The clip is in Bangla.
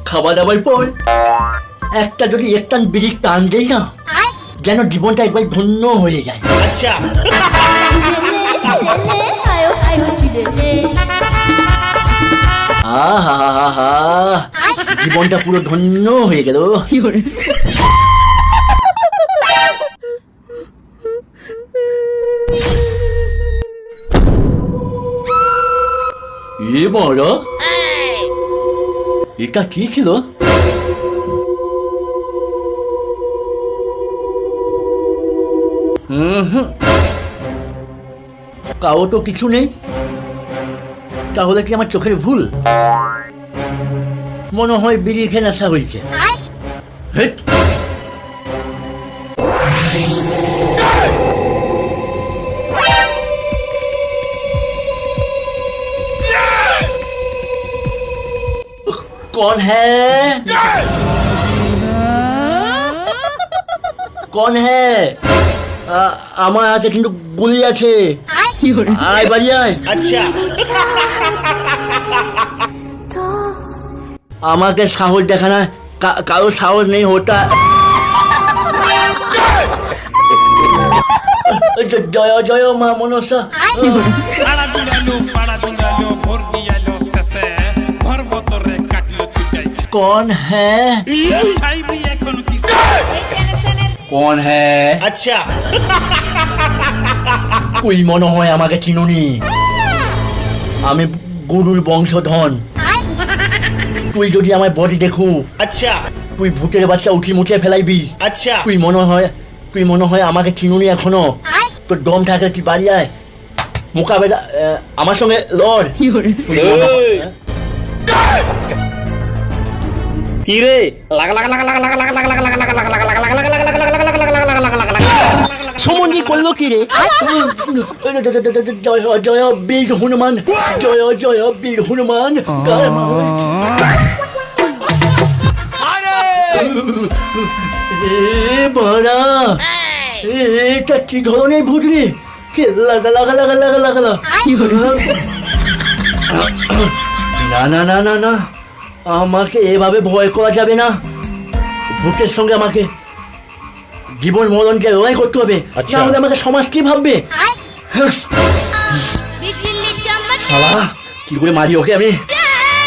খাওয়া দাওয়ার পর একটা যদি একটান বিড়ি টান দেই না, যেন জীবনটা একবার ধন্য হয়ে যায়। আচ্ছা, আহা, জীবনটা পুরো ধন্য হয়ে গেল। এ বড়, এটা কি ছিল? কাউ তো কিছু নেই, তাহলে কি আমার চোখের ভুল? মনে হয় বিড়ি খেয়ে নেশা হয়েছে। হেট! कौन है? कौन है? আমার হাতে কিন্তু গুলি আছে। আয় বাড়ি আয়। আচ্ছা, আমাকে সাহস দেখানা, কারো সাহস নেই হতা। জয় জয় মা মনসা। পাড়া দুলালো ভোর গিয়ালো শেষে ভর বতরে কাটলো ছুটাই। कौन है? চাইবি এখন কি? कौन है? আচ্ছা, তুই মনে হয় আমাকে চিনুনি। আমি গুরুর বংশধন। তুই যদি আমার বডি দেখু, আচ্ছা, তুই ভূতের বাচ্চা উঠি মুছে ফেলাইবি। আচ্ছা, তুই মনে হয় আমাকে চিনুনি এখনো। তোর দম থাকলে তুই বাড়ি আয়, মোকাবেলা আমার সঙ্গে লড়। কি রে? সমন্বয় করলো কি রে? জয় জয় বীর হনুমান, জয় জয় বীর হনুমান। বড়া, এটা কি ধরনের ভূত রে? লাগা লাগা লাগা লাগা লাগা। না না না না না, আমাকে এভাবে ভয় করা যাবে না। ভূতের সঙ্গে আমাকে জীবন মরণকে লড়াই করতে হবে, না হলে আমাকে সমাজ কি ভাববে? শালা, কি করে মারি ওকে আমি?